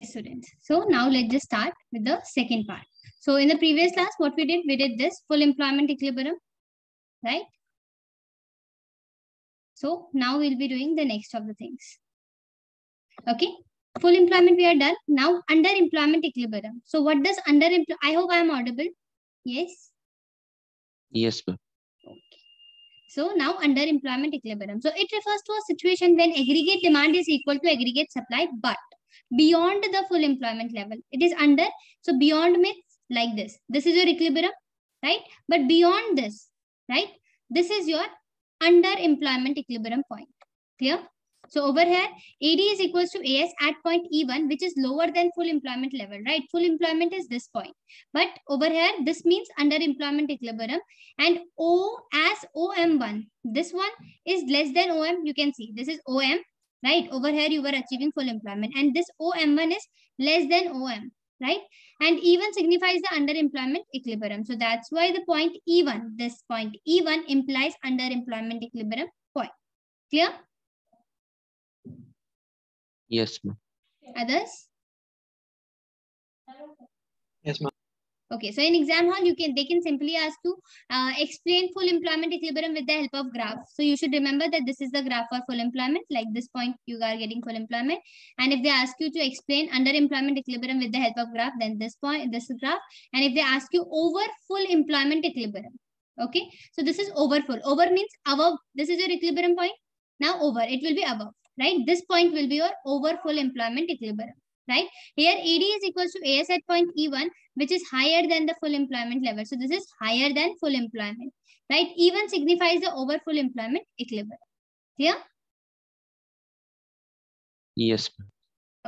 Students. So now let's just start with the second part. So in the previous class, what we did this full employment equilibrium, right? So now we'll be doing the next of the things. Okay. Full employment we are done. Now under employment equilibrium. So what does I hope I am audible. Yes. Yes, ma'am. Okay. So now under employment equilibrium. So it refers to a situation when aggregate demand is equal to aggregate supply, but beyond the full employment level. It is under. So beyond means like this. This is your equilibrium, right? But beyond this, right? This is your under employment equilibrium point. Clear? So over here, AD is equals to AS at point E1, which is lower than full employment level, right? Full employment is this point. But over here, this means under employment equilibrium. And O as OM1, this one is less than OM. You can see this is OM, right? Over here, you were achieving full employment. And this OM1 is less than OM, right? And E1 signifies the under employment equilibrium. So that's why the point E1, this point E1 implies under employment equilibrium point. Clear? Yes, ma'am. Others? Yes, ma'am. Okay, so in exam hall, they can simply ask to explain full employment equilibrium with the help of graph. So you should remember that this is the graph for full employment. Like this point, you are getting full employment. And if they ask you to explain under employment equilibrium with the help of graph, then this point, this is graph. And if they ask you over full employment equilibrium, okay, so this is over full. Over means above. This is your equilibrium point. Now over, it will be above, right? This point will be your over full employment equilibrium, right? Here AD is equals to AS at point E1, which is higher than the full employment level. So this is higher than full employment, right? E1 signifies the over full employment equilibrium. Clear? Yes, ma'am.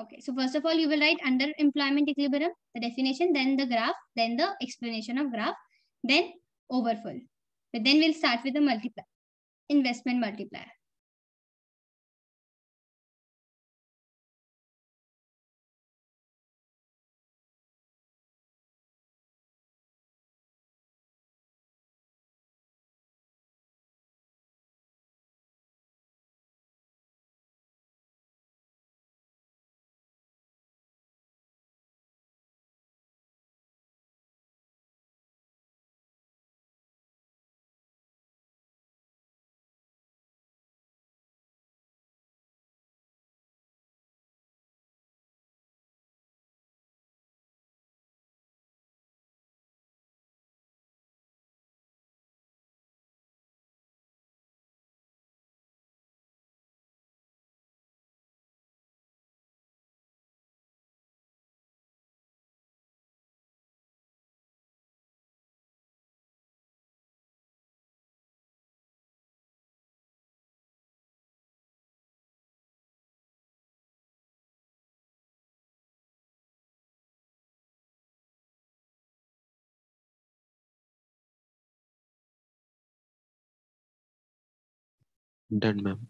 Okay, so first of all, you will write under employment equilibrium, the definition, then the graph, then the explanation of graph, then over full. But then we'll start with the multiplier, investment multiplier. Done, ma'am.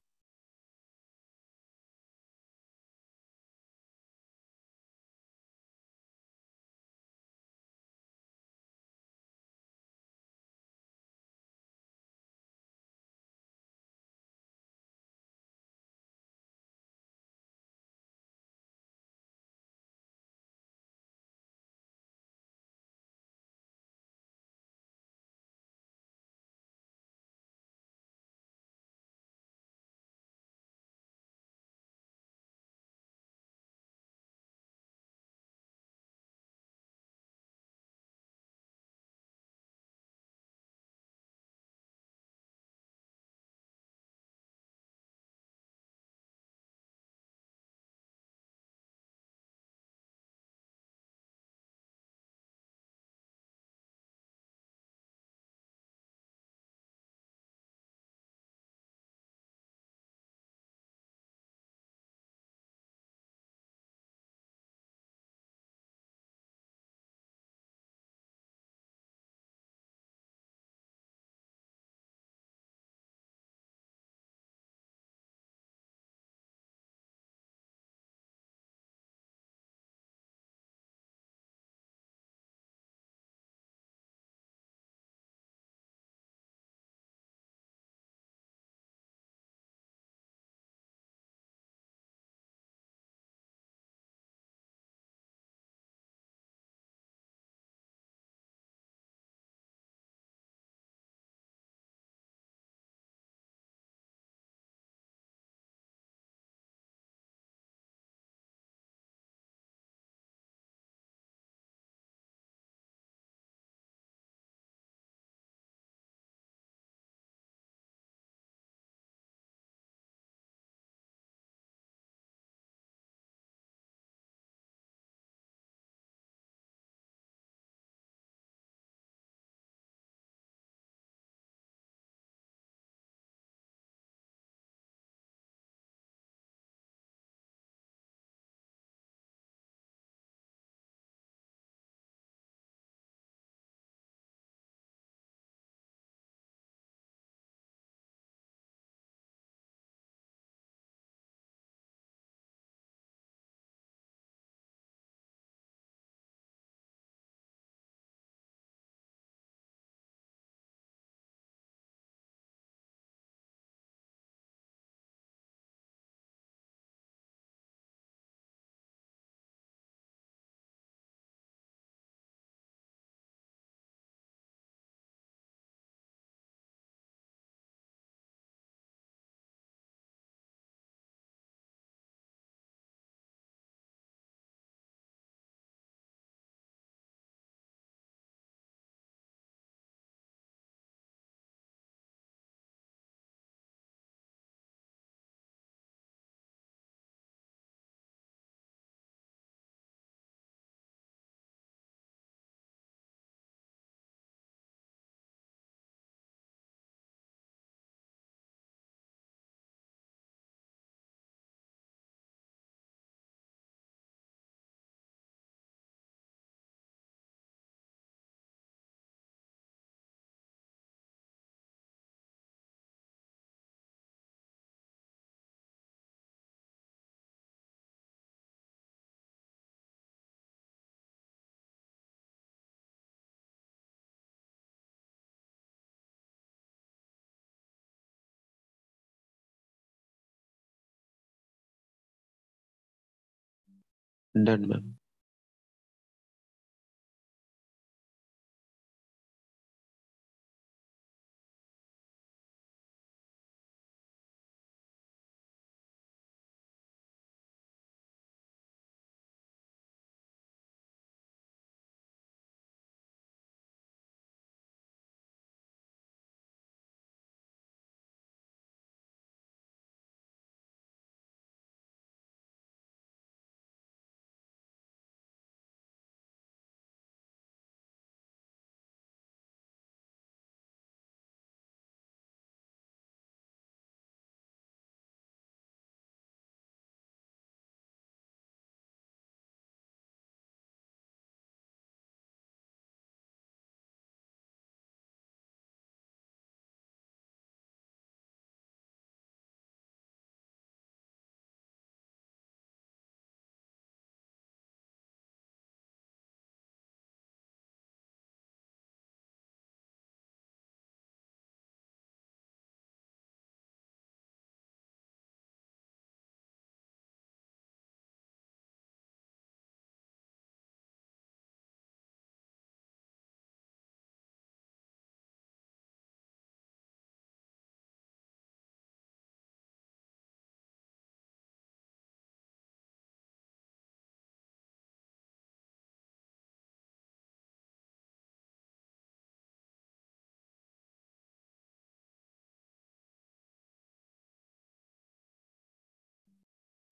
Done, ma'am.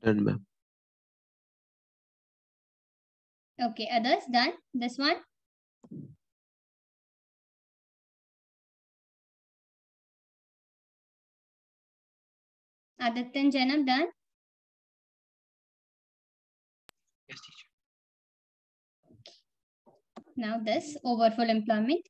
Done, ma'am. Okay, others done. This one. Aditya and Janam done. Yes, teacher. Now this over full employment.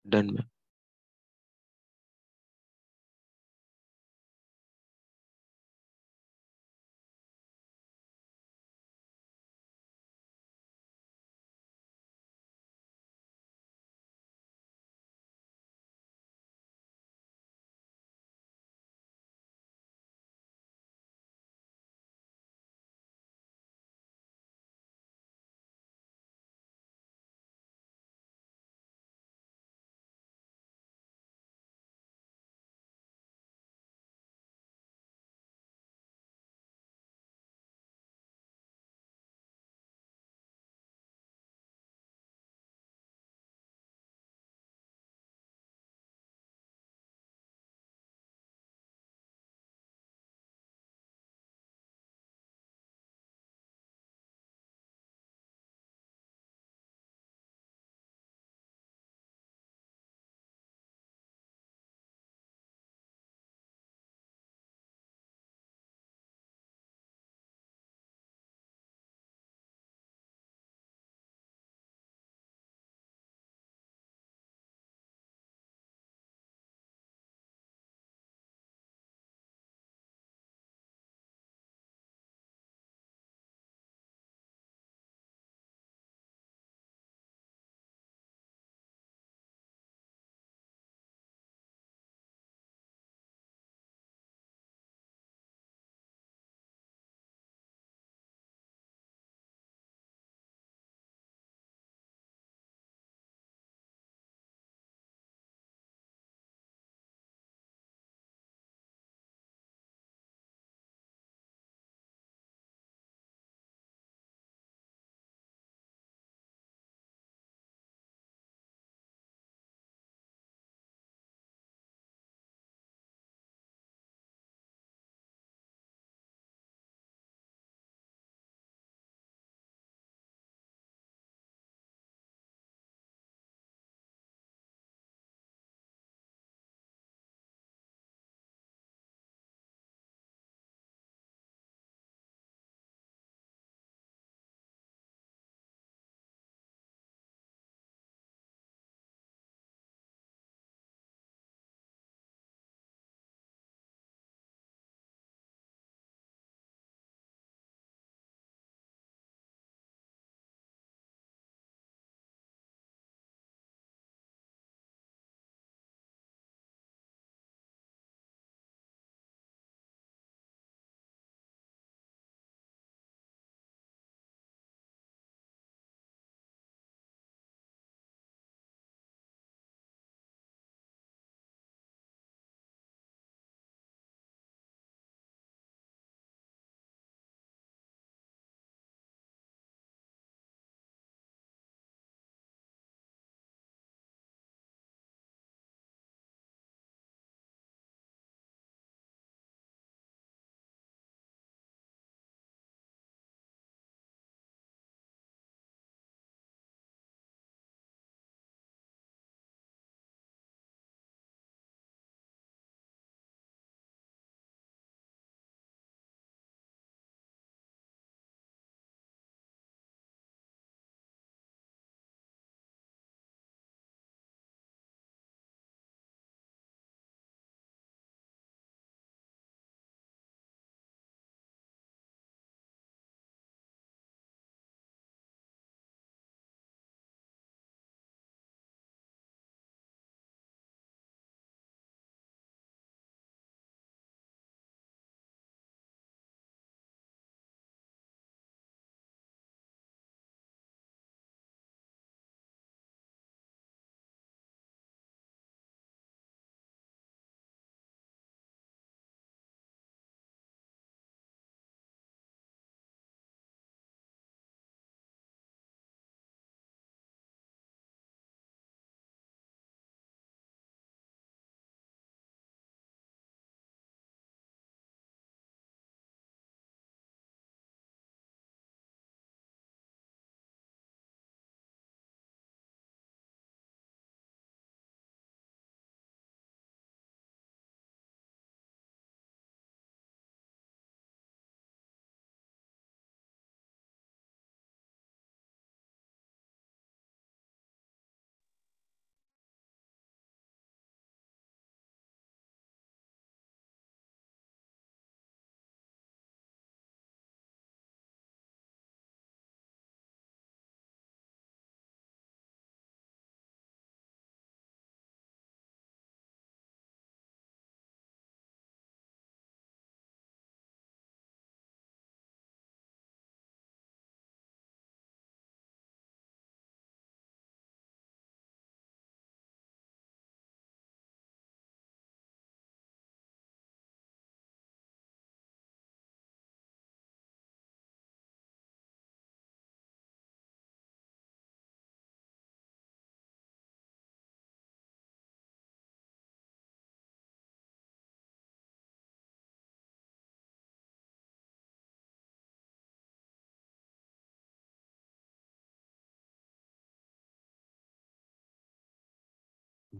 Done, ma'am.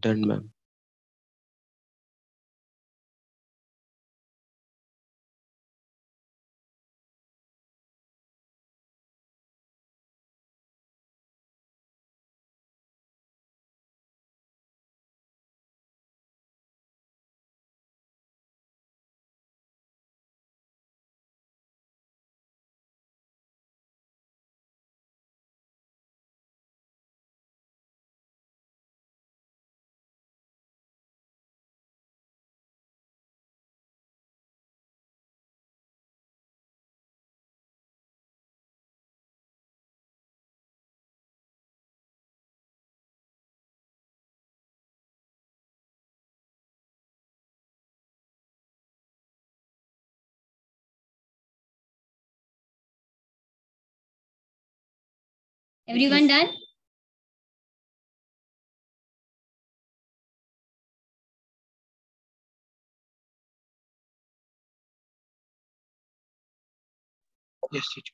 Done, ma'am. Everyone done? Yes, teacher.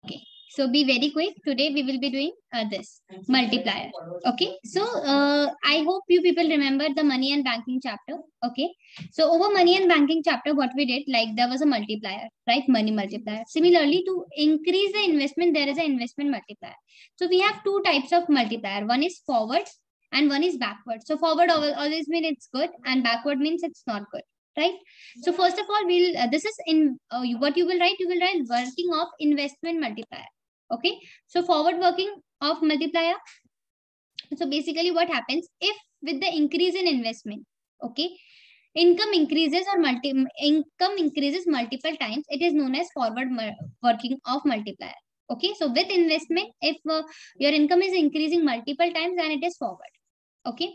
Okay, so be very quick. Today we will be doing this multiplier. Okay, so I hope you people remember the money and banking chapter. Okay, so over money and banking chapter, what we did, like there was a multiplier, right? Money multiplier. Similarly, to increase the investment, there is an investment multiplier. So we have two types of multiplier. One is forward and one is backward. So forward always means it's good, and backward means it's not good, right? So first of all, we'll this is in what you will write. You will write working of investment multiplier. Okay, so forward working of multiplier. So basically, what happens if with the increase in investment, okay, income increases multiple times. It is known as forward working of multiplier. Okay, so with investment, if your income is increasing multiple times, then it is forward. Okay,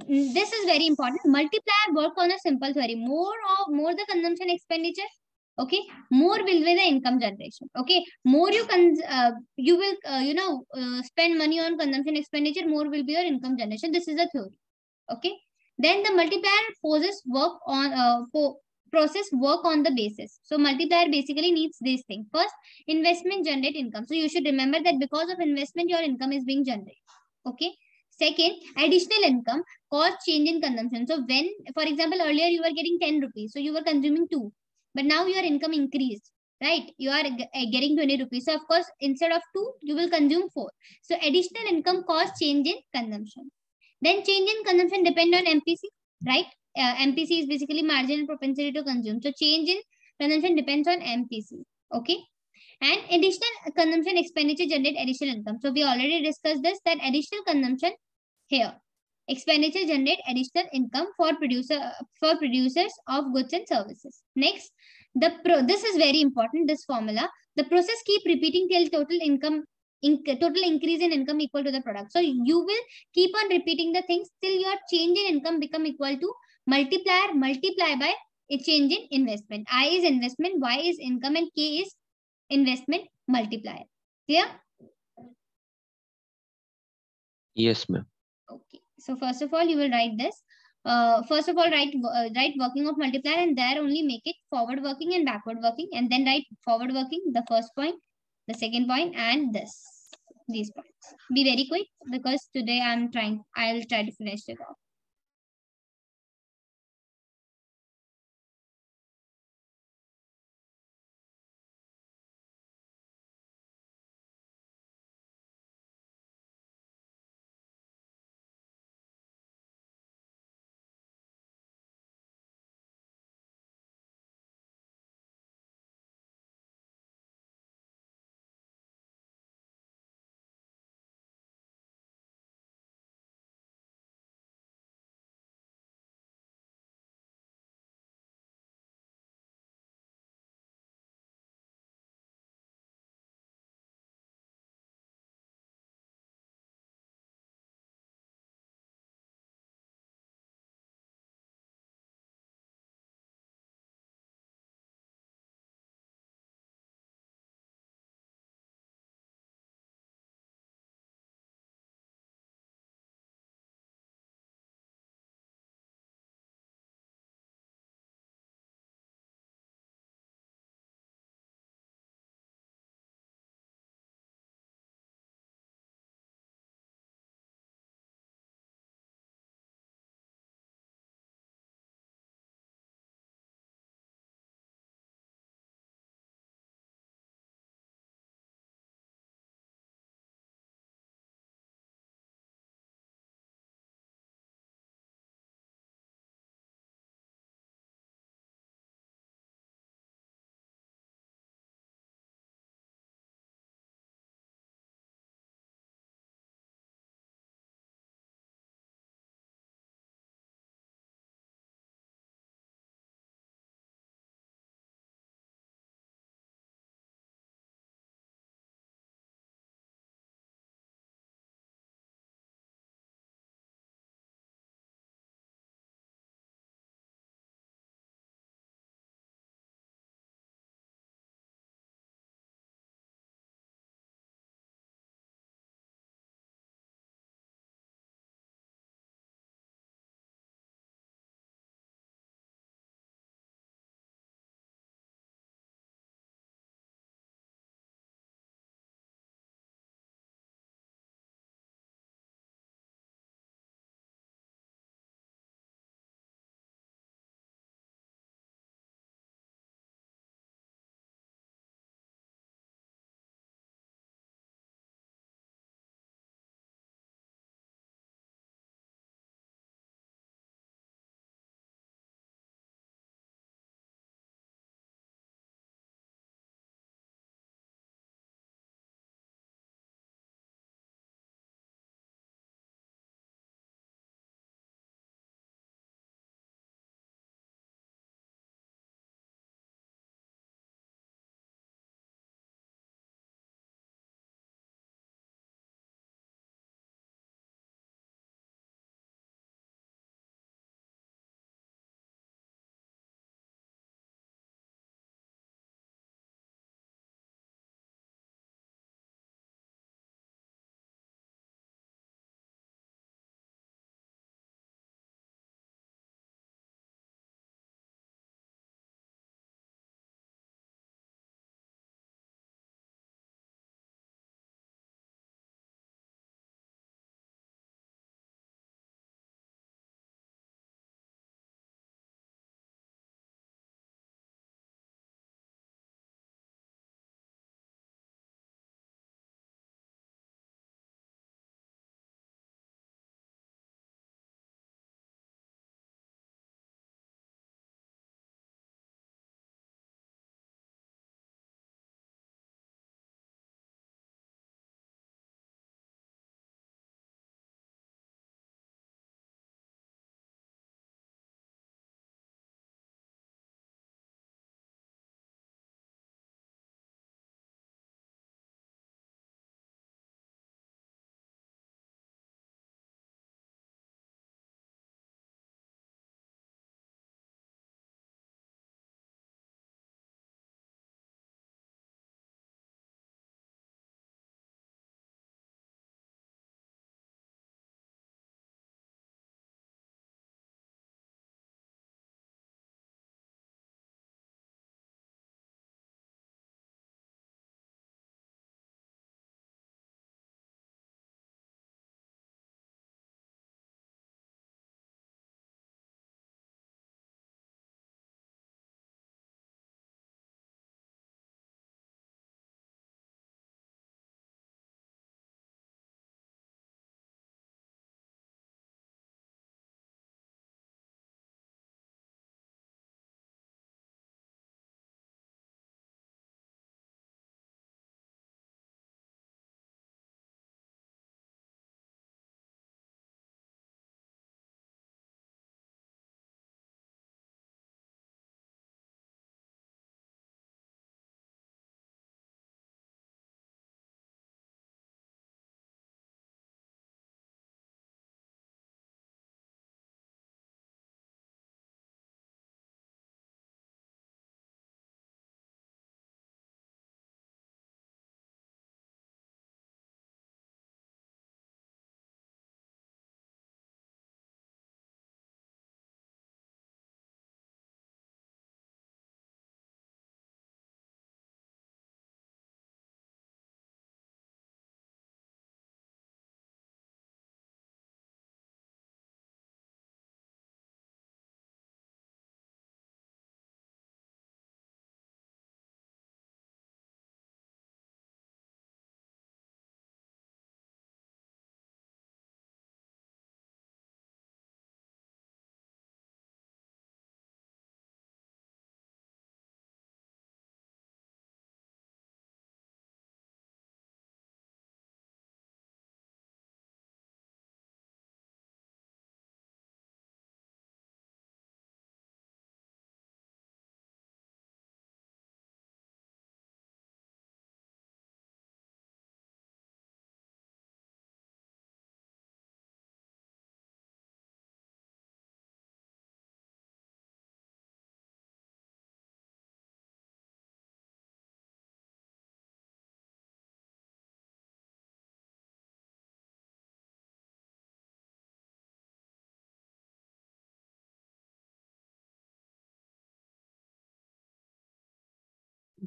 this is very important. Multiplier work on a simple theory. More the consumption expenditure, okay, more will be the income generation. Okay, more you will spend money on consumption expenditure, more will be your income generation. This is a theory. Okay, then the multiplier poses work on process work on the basis. So multiplier basically needs this thing. First, investment generate income. So you should remember that because of investment, your income is being generated. Okay. Second, additional income cause change in consumption. So when, for example, earlier you were getting 10 rupees, so you were consuming 2, but now your income increased, right? You are getting 20 rupees. So of course, instead of 2, you will consume 4. So additional income cause change in consumption. Then change in consumption depend on MPC, right? MPC is basically marginal propensity to consume. So change in consumption depends on MPC. Okay. And additional consumption expenditure generate additional income. So we already discussed this, that additional consumption here. Expenditure generate additional income for producers of goods and services. Next, this is very important, this formula. The process keep repeating till total income total increase in income equal to the product. So you will keep on repeating the things till your change in income become equal to multiplier multiply by a change in investment. I is investment, Y is income, and K is investment multiplier. Clear? Yes, ma'am. Okay. So first of all, you will write this. First of all, write working of multiplier, and there only make it forward working and backward working, and then write forward working, the first point, the second point, and these points. Be very quick because today I'll try to finish it off.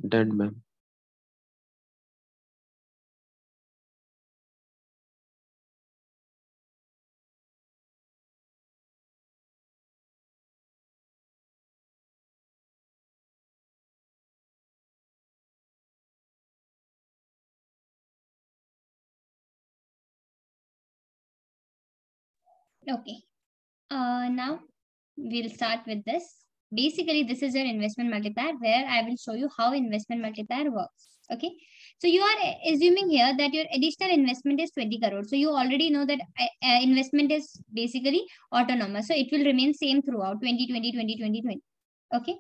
Done, ma'am. Okay. Now we'll start with this. Basically, this is your investment multiplier where I will show you how investment multiplier works. Okay. So you are assuming here that your additional investment is 20 crores. So you already know that investment is basically autonomous. So it will remain same throughout 2020, 2020, 20. Okay.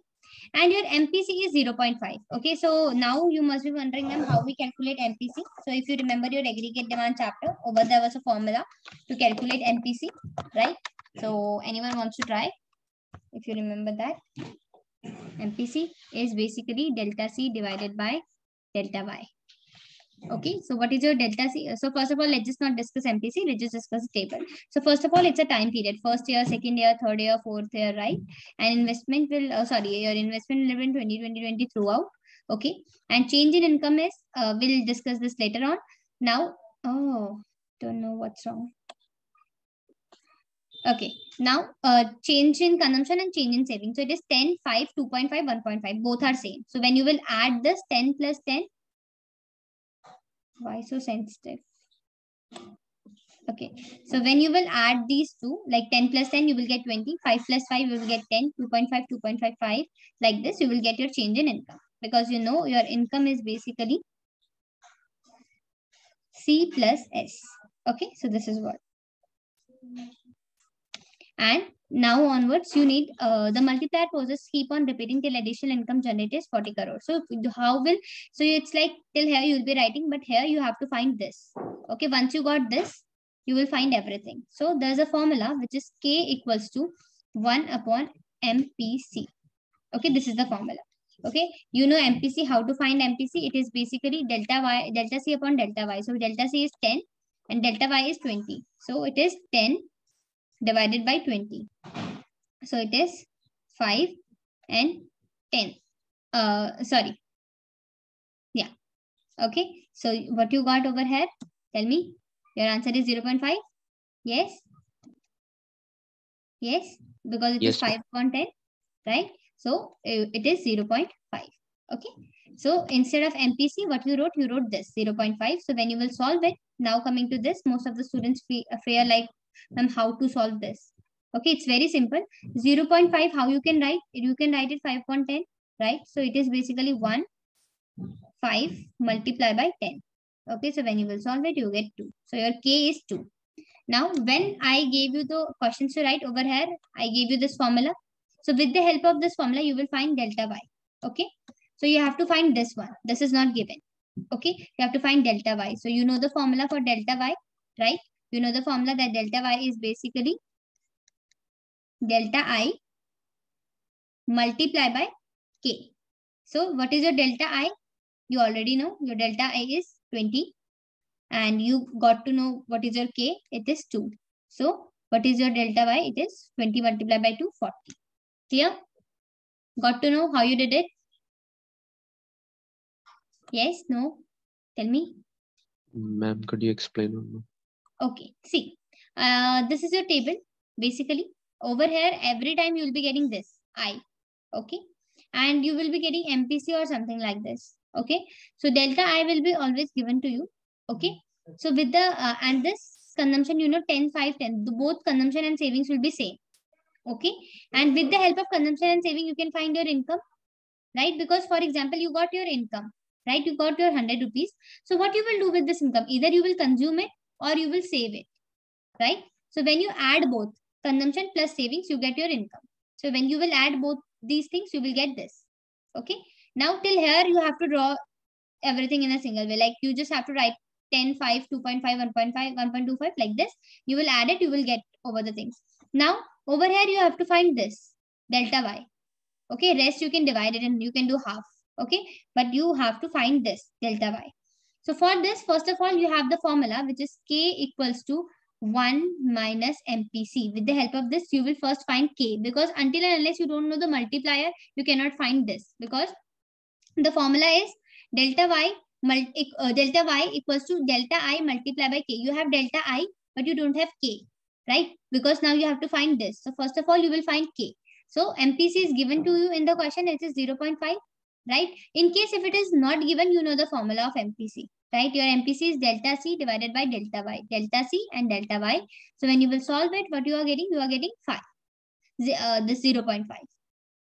And your MPC is 0.5. Okay. So now you must be wondering, ma'am, how we calculate MPC. So if you remember your aggregate demand chapter, over there was a formula to calculate MPC, right? So anyone wants to try? If you remember that, MPC is basically delta C divided by delta Y. Okay, so what is your delta C? So first of all, let's just not discuss MPC, let's just discuss the table. So first of all, it's a time period, first year, second year, third year, fourth year, right? And investment will, your investment will live in 2020 throughout. Okay, and change in income is, we'll discuss this later on. Now, don't know what's wrong. Okay, now change in consumption and change in savings. So it is 10, 5, 2.5, 1.5. Both are same. So when you will add this 10 plus 10, why so sensitive? Okay, so when you will add these two, like 10 plus 10, you will get 20. 5 plus 5, you will get 10. 2.5, 2.55. Like this, you will get your change in income. Because you know your income is basically C plus S. Okay, so this is what. And now onwards, you need the multiplier process keep on repeating till additional income generated is 40 crores. So how will, so it's like till here you will be writing, but here you have to find this. Okay, once you got this, you will find everything. So there's a formula which is K equals to 1 upon MPC. Okay, this is the formula. Okay, you know MPC, how to find MPC? It is basically delta Y, delta C upon delta Y. So delta C is 10 and delta Y is 20. So it is 10 divided by 20. So it is 5 and 10. Sorry. Yeah. Okay. So what you got over here? Tell me. Your answer is 0.5? Yes? Yes? Because it is Yes, 5 upon 10, right? So it is 0.5. Okay. So instead of MPC, what you wrote this 0.5. So when you will solve it, now coming to this, most of the students fear like, how to solve this. Okay, it's very simple. 0.5, how you can write? You can write it 5 upon 10, right? So it is basically 1, 5 multiplied by 10. Okay, so when you will solve it, you get 2. So your K is 2. Now, when I gave you the questions to write over here, I gave you this formula. So with the help of this formula, you will find delta Y. Okay, so you have to find this one. This is not given. Okay, you have to find delta Y. So you know the formula for delta Y, right? You know the formula that delta Y is basically delta I multiply by K. So what is your delta I? You already know your delta I is 20. And you got to know what is your K. It is 2. So what is your delta Y? It is 20 multiplied by 2, 40. Clear? Got to know how you did it? Yes? No? Tell me. ma'am. Could you explain on that? Okay. See, this is your table. Basically, over here, every time you will be getting this I. Okay. And you will be getting MPC or something like this. Okay. So delta I will be always given to you. Okay. So with the, and this consumption, you know, 10, 5, 10, both consumption and savings will be same. Okay. And with the help of consumption and saving, you can find your income, right? Because for example, you got your income, right? You got your 100 rupees. So what you will do with this income? Either you will consume it or you will save it, right? So when you add both consumption plus savings, you get your income. So when you will add both these things, you will get this. Okay. Now till here, you have to draw everything in a single way. Like you just have to write 10, 5, 2.5, 1.5, 1.25 like this. You will add it, you will get over the things. Now over here, you have to find this delta Y. Okay. Rest you can divide it and you can do half. Okay. But you have to find this delta Y. So for this, first of all, you have the formula, which is K equals to 1 minus MPC. With the help of this, you will first find K, because until and unless you don't know the multiplier, you cannot find this, because The formula is delta y equals to delta I multiplied by k. You have delta I, but you don't have k, right? Because now you have to find this. So first of all, you will find k. So MPC is given to you in the question. It is 0.5, right? In case if it is not given, you know the formula of MPC, right? Your MPC is delta C divided by delta y, delta C and delta y. So when you will solve it, what you are getting? You are getting 5, this 0.5.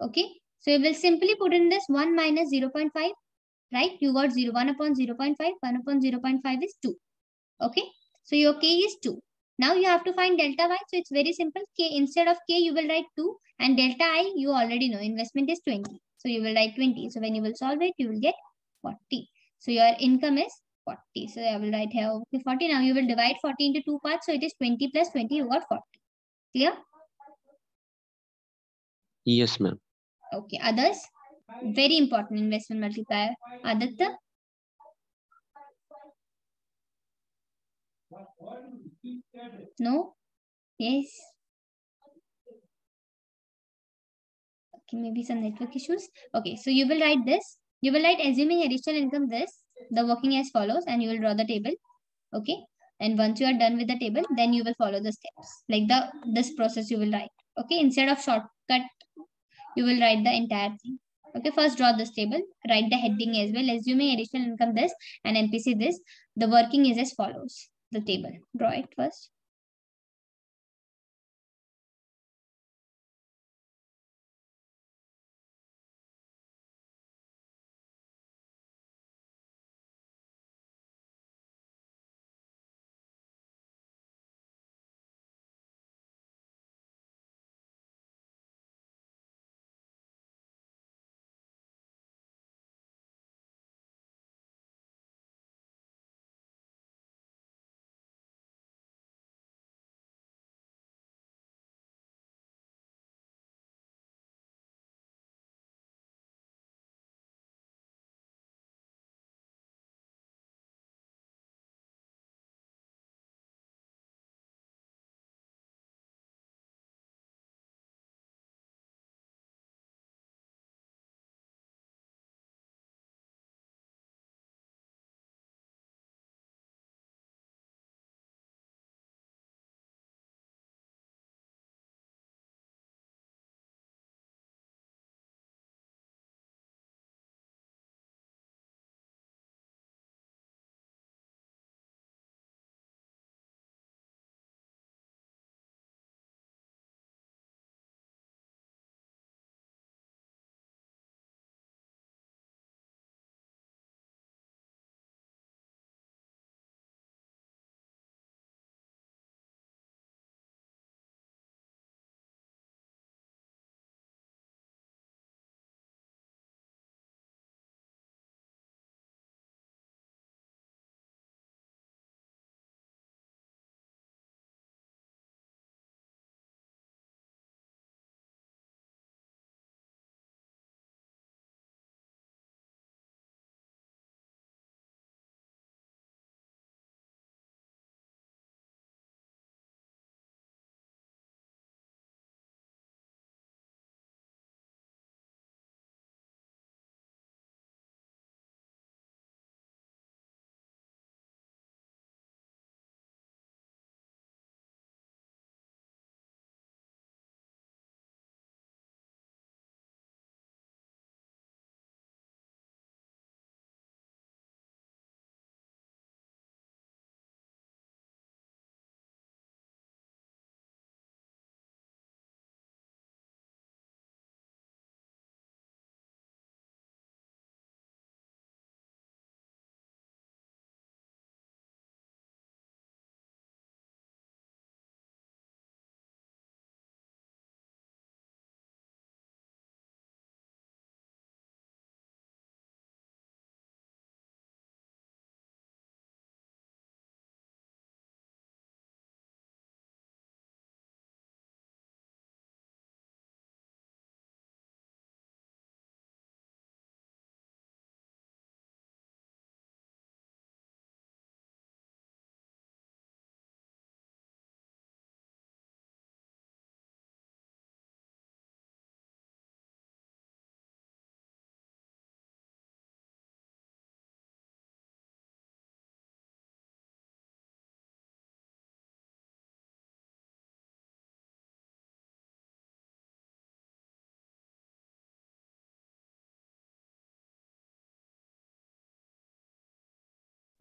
Okay. So you will simply put in this 1 minus 0.5, right? You got 1 upon 0.5. 1 upon 0.5 is 2. Okay. So your k is 2. Now you have to find delta y. So it's very simple. K, instead of k, you will write 2. And delta I, you already know, investment is 20. So you will write 20. So when you will solve it, you will get 40. So your income is 40. So I will write here, okay, 40. Now you will divide 40 into 2 parts. So it is 20 plus 20. You got 40. Clear? Yes, ma'am. Okay. Others? Very important investment multiplier. Aditya? No? Yes? Okay, maybe some network issues. Okay, so you will write this. You will write assuming additional income this, the working as follows, and you will draw the table. Okay. And once you are done with the table, then you will follow the steps. Like this process you will write. Okay. Instead of shortcut, you will write the entire thing. Okay, first draw this table, write the heading as well, assuming additional income this and MPC this. The working is as follows. The table. Draw it first.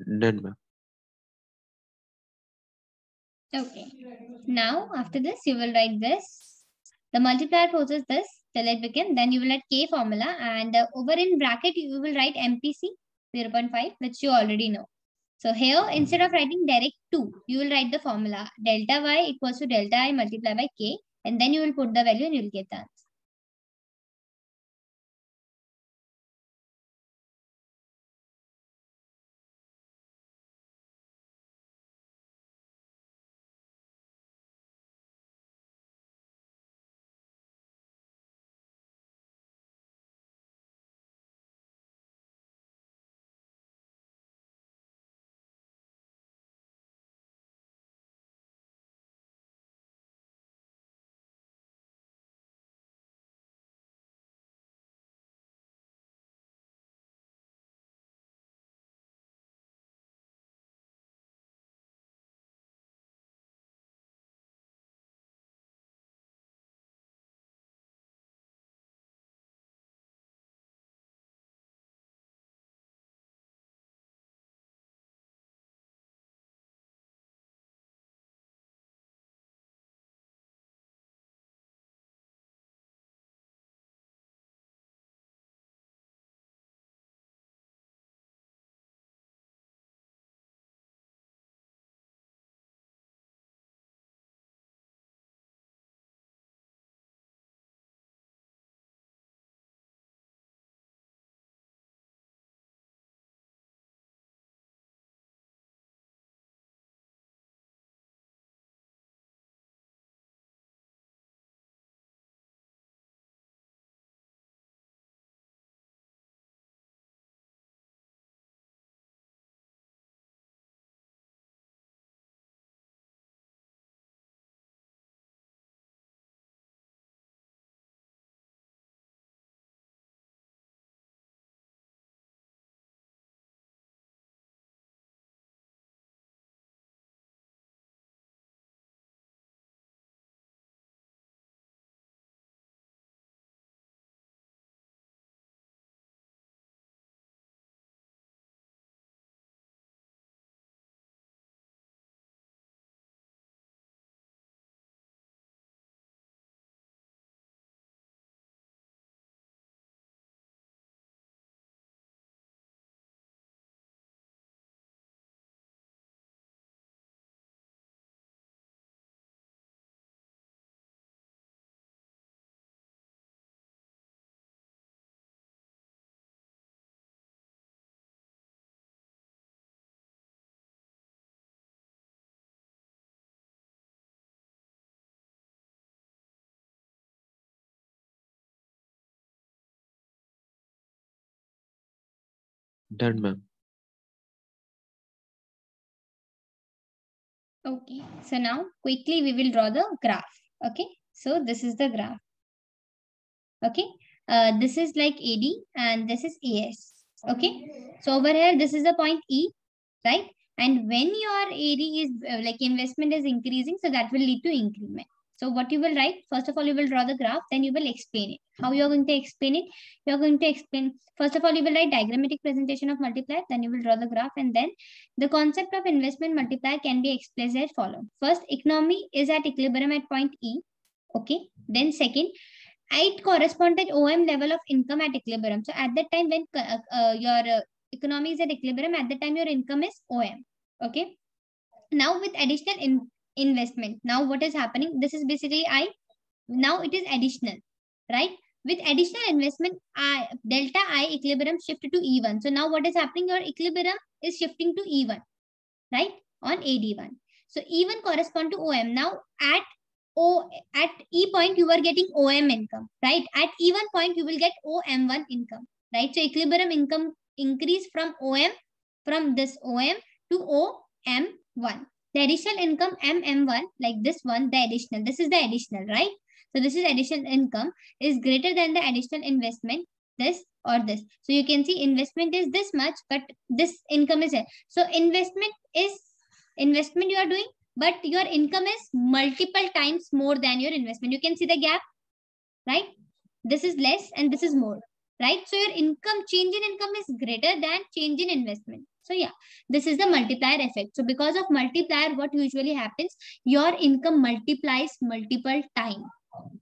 Done, ma'am. Okay. Now, after this, you will write this. The multiplier process this till it become. Then you will write K formula. And over in bracket, you will write MPC 0.5, which you already know. So here, instead of writing direct 2, you will write the formula. Delta Y equals to delta I multiplied by K. And then you will put the value and you will get the answer. Done, ma'am. Okay. So now quickly we will draw the graph. Okay. So this is the graph. Okay. This is like AD and this is AS. Okay. So over here, this is the point E, right? And when your AD is like investment is increasing, so that will lead to increment. So what you will write, first of all, you will draw the graph, then you will explain it. How you are going to explain it? You are going to explain, first of all, you will write diagrammatic presentation of multiplier, then you will draw the graph, and then the concept of investment multiplier can be expressed as follows. First, economy is at equilibrium at point E. Okay. Then second, it corresponds to OM level of income at equilibrium. So at that time when your economy is at equilibrium, at that time your income is OM. Okay. Now with additional investment, now what is happening? This is basically I. Now it is additional, right? With additional investment, delta I equilibrium shifted to E1. So now what is happening? Your equilibrium is shifting to E1, right? On AD1. So E1 correspond to OM. Now at E point you are getting OM income, right? At E1 point you will get OM1 income, right? So equilibrium income increase from OM, from this OM to OM1. The additional income MM1, like this one, the additional, this is the additional, right? So this is additional income is greater than the additional investment, this or this. So you can see investment is this much, but this income is here. So investment you are doing, but your income is multiple times more than your investment. You can see the gap, right? This is less and this is more, right? So your income, change in income is greater than change in investment. So yeah, this is the multiplier effect. So because of multiplier, what usually happens, your income multiplies multiple time.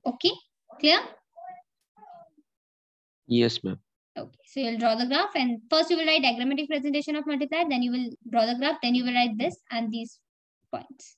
Okay, clear? Yes, ma'am. Okay, so you'll draw the graph, and first you will write diagrammatic presentation of multiplier, then you will draw the graph, then you will write this and these points.